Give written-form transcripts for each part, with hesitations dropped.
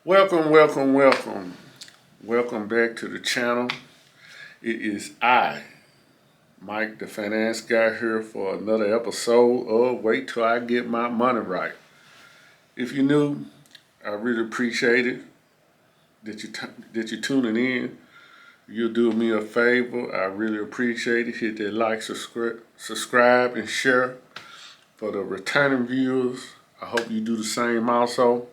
Welcome, welcome, welcome. Welcome back to the channel. It is I, Mike the Finance Guy, here for another episode of Wait Till I Get My Money Right. If you're new, I really appreciate it that you're tuning in. You'll do me a favor. I really appreciate it. Hit that like, subscribe, and share. For the returning viewers, I hope you do the same also.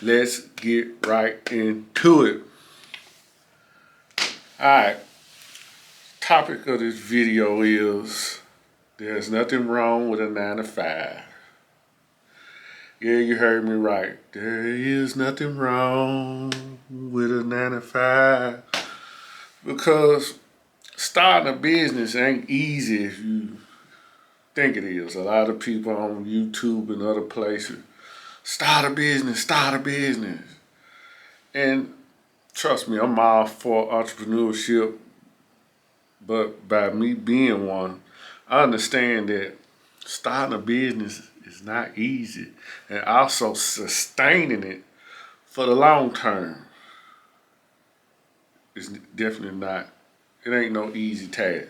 Let's get right into it. Alright, topic of this video is there's nothing wrong with a 9 to 5. Yeah, you heard me right. There is nothing wrong with a 9 to 5. Because starting a business ain't easy if you think it is. A lot of people on YouTube and other places, start a business. And trust me, I'm all for entrepreneurship, but by me being one, I understand that starting a business is not easy, and also sustaining it for the long term is definitely not. It ain't no easy task.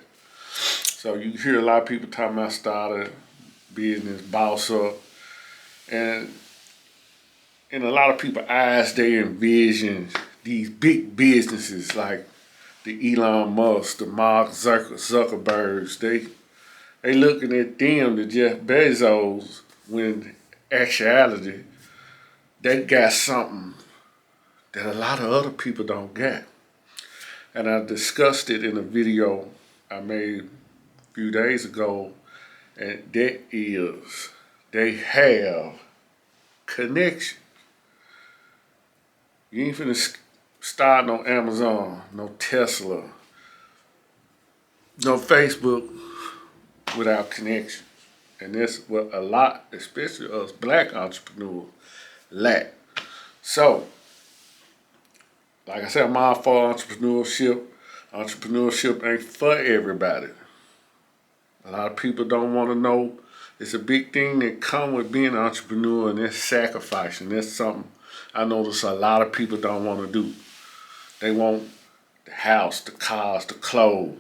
So you hear a lot of people talking about start a business, boss up, and in a lot of people's eyes, they envision these big businesses like the Elon Musk, the Mark Zuckerbergs. They looking at them, the Jeff Bezos, when actuality, they got something that a lot of other people don't get. And I discussed it in a video I made a few days ago, and that is they have connection. You ain't finna start no Amazon, no Tesla, no Facebook without connection. And that's what a lot, especially us black entrepreneurs, lack. So, like I said, I'm all for entrepreneurship. Entrepreneurship ain't for everybody. A lot of people don't want to know. It's a big thing that come with being an entrepreneur, and that's sacrificing. That's something I notice a lot of people don't want to do. They want the house, the cars, the clothes.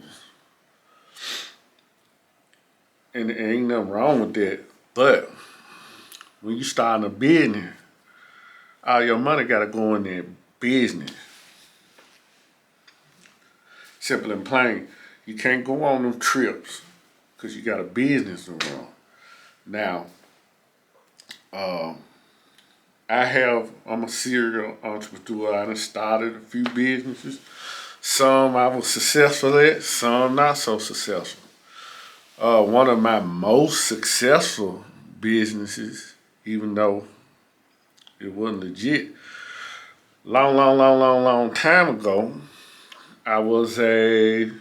And there ain't nothing wrong with that. But when you start a business, all your money got to go in that business. Simple and plain. You can't go on them trips because you got a business to run. Now, I'm a serial entrepreneur. I done started a few businesses. Some I was successful at, some not so successful. One of my most successful businesses, even though it wasn't legit, long time ago, I was a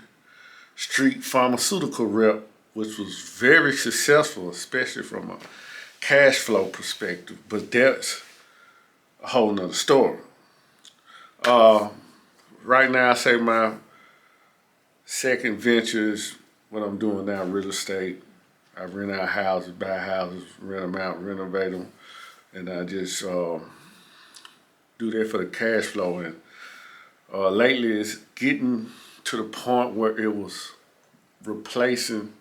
street pharmaceutical rep, which was very successful, especially from a cash flow perspective. But that's a whole nother story. Right now, I say my second venture is what I'm doing now, real estate. I rent out houses, buy houses, rent them out, renovate them, and I just do that for the cash flow. And lately, it's getting to the point where it was replacing.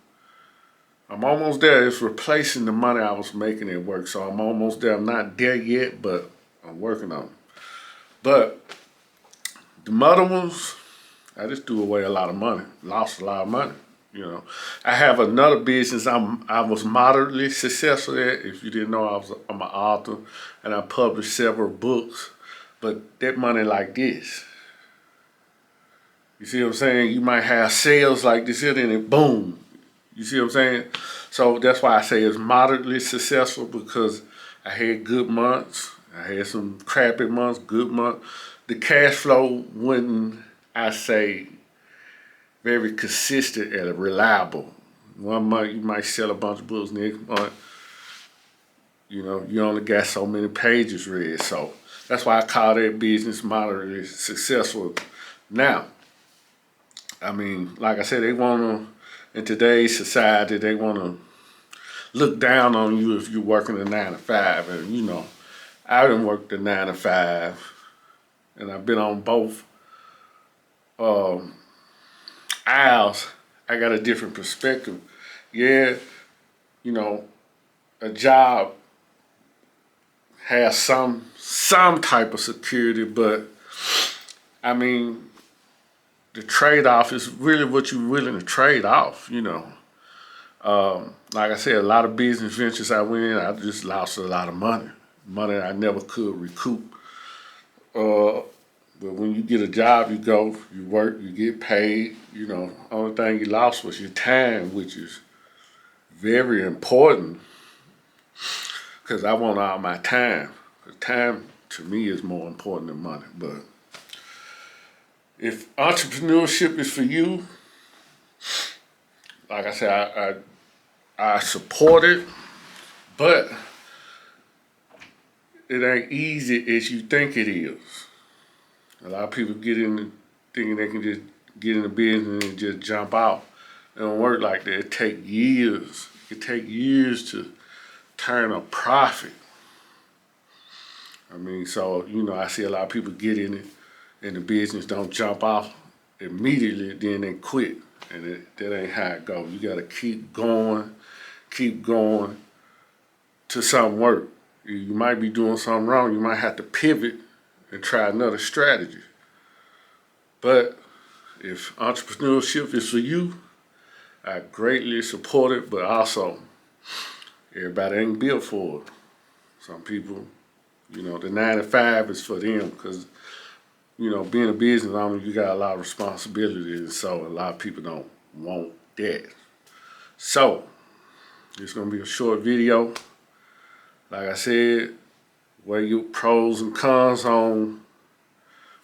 I'm almost there. It's replacing the money I was making at work. So I'm almost there. I'm not there yet, but I'm working on it. But the other ones, I just threw away a lot of money, lost a lot of money. You know, I have another business I was moderately successful at. If you didn't know, I'm an author, and I published several books. But that money like this. You see what I'm saying? You might have sales like this, and then it boom. You see what I'm saying? So that's why I say it's moderately successful, because I had good months. I had some crappy months, good months. The cash flow wasn't, I say, very consistent and reliable. One month you might sell a bunch of books, next month, you know, you only got so many pages read. So that's why I call that business moderately successful. Now, I mean, like I said, they want to, in today's society, they want to look down on you if you're working a 9 to 5. And, you know, I done worked a 9 to 5, and I've been on both um, aisles. I got a different perspective. Yeah, you know, a job has some type of security, but I mean, the trade off is really what you're willing to trade off. Like I said, a lot of business ventures I went in, I just lost a lot of money I never could recoup. Uh, but when you get a job, you go, you work, you get paid. Only thing you lost was your time, which is very important because I want all my time. 'Cause time to me is more important than money. But if entrepreneurship is for you, like I said, I support it, but it ain't easy as you think it is. A lot of people get in thinking they can just get in the business and just jump out. It don't work like that. It take years. It take years to turn a profit. I mean, so, I see a lot of people get in it and the business don't jump off immediately, then they quit. And that ain't how it goes. You gotta keep going till something work. You might be doing something wrong. You might have to pivot and try another strategy. But if entrepreneurship is for you, I greatly support it, but also everybody ain't built for it. Some people, the 9 to 5 is for them because, being a business owner, you got a lot of responsibilities, so a lot of people don't want that. So, it's gonna be a short video. Like I said, weigh your pros and cons on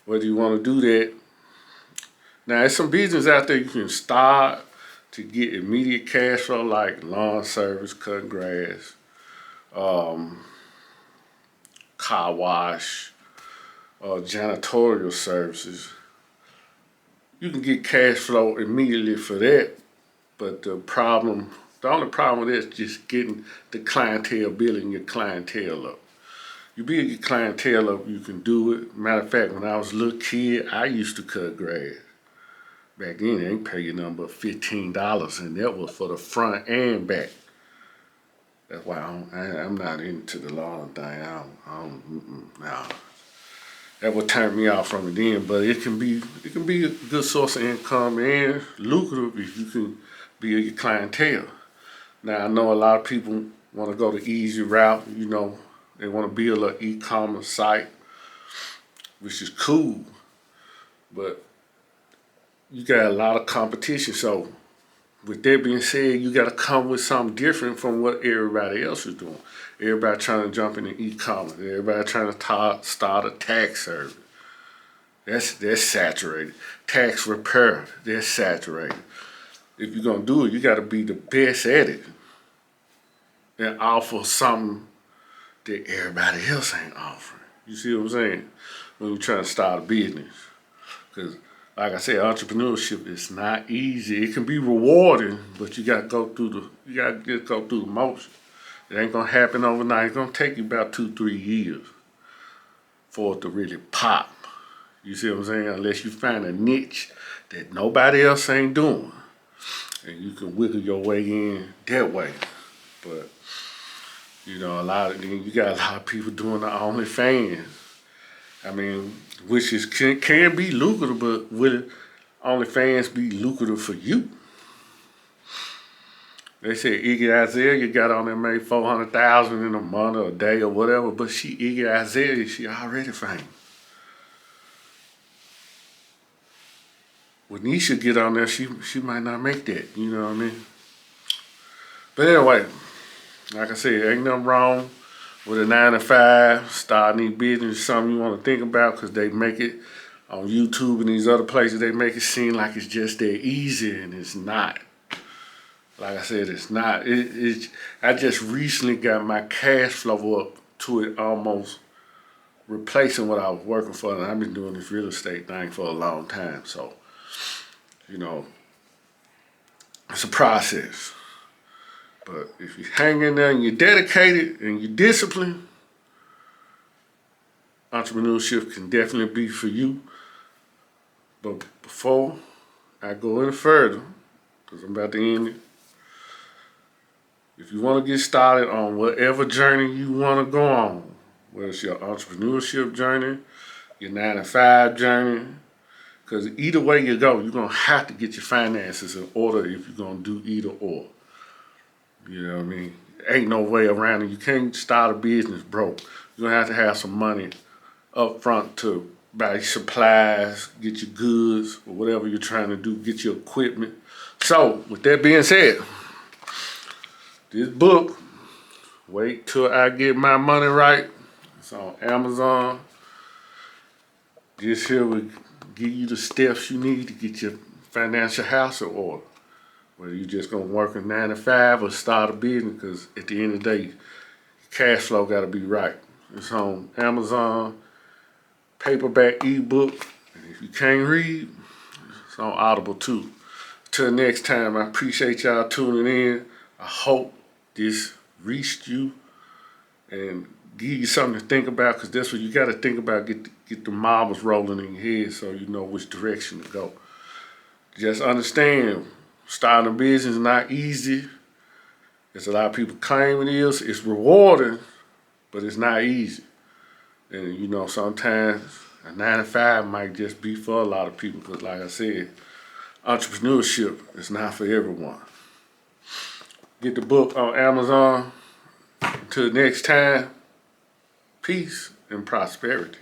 whether you want to do that. Now, there's some business out there you can start to get immediate cash flow, like lawn service, cutting grass, car wash, janitorial services. You can get cash flow immediately for that, but the only problem with that is just getting the clientele, building your clientele up. You build your clientele up, you can do it. Matter of fact, when I was a little kid, I used to cut grass. Back then, they ain't pay you nothing but $15, and that was for the front and back. That's why I'm not into the lawn thing. No. That would turn me off from it then, but it can be a good source of income and lucrative if you can build your clientele. Now, I know a lot of people want to go the easy route. They want to build an e-commerce site, which is cool, but you got a lot of competition. So with that being said, you got to come with something different from what everybody else is doing. Everybody trying to jump into e-commerce. Everybody trying to start a tax service. That's saturated. Tax repair, that's saturated. If you're going to do it, you got to be the best at it and offer something that everybody else ain't offering. You see what I'm saying? When you're trying to start a business. Because, like I said, entrepreneurship is not easy. It can be rewarding, but you got to just go through the motion. It ain't going to happen overnight. It's going to take you about 2-3 years for it to really pop. You see what I'm saying? Unless you find a niche that nobody else ain't doing. And you can wiggle your way in that way. But, you got a lot of people doing the OnlyFans. I mean, which can be lucrative, but will OnlyFans be lucrative for you? They say Iggy Azalea got on there made $400,000 in a month or a day or whatever, but Iggy Azalea, she already famous. When Nisha get on there, she might not make that, you know what I mean? But anyway, like I said, ain't nothing wrong with a 9 to 5, starting these business, something you want to think about because they make it on YouTube and these other places, they make it seem like it's just that easy, and it's not. Like I said, it's not. I just recently got my cash flow up to it almost replacing what I was working for, and I've been doing this real estate thing for a long time. So, it's a process. But if you hang in there and you're dedicated and you're disciplined, entrepreneurship can definitely be for you. But before I go any further, because I'm about to end it, if you want to get started on whatever journey you want to go on, whether it's your entrepreneurship journey, your 9-to-5 journey, because either way you go, you're going to have to get your finances in order if you're going to do either or. You know what I mean? Ain't no way around it. You can't start a business broke. You're going to have some money up front to buy supplies, get your goods, or whatever you're trying to do, get your equipment. So, with that being said, this book, Wait Till I Get My Money Right, it's on Amazon. This here will give you the steps you need to get your financial house in order. Whether you're just gonna work a 9-to-5 or start a business, because at the end of the day, cash flow gotta be right. It's on Amazon, paperback ebook, and if you can't read, it's on Audible too. Till next time, I appreciate y'all tuning in. I hope this reached you and give you something to think about, because that's what you got to think about. Get the marbles rolling in your head so you know which direction to go. Just understand, starting a business is not easy. As a lot of people claim it is. It's rewarding, but it's not easy. And you know, sometimes a 9-to-5 might just be for a lot of people, because like I said, entrepreneurship is not for everyone. Get the book on Amazon. Until next time, peace and prosperity.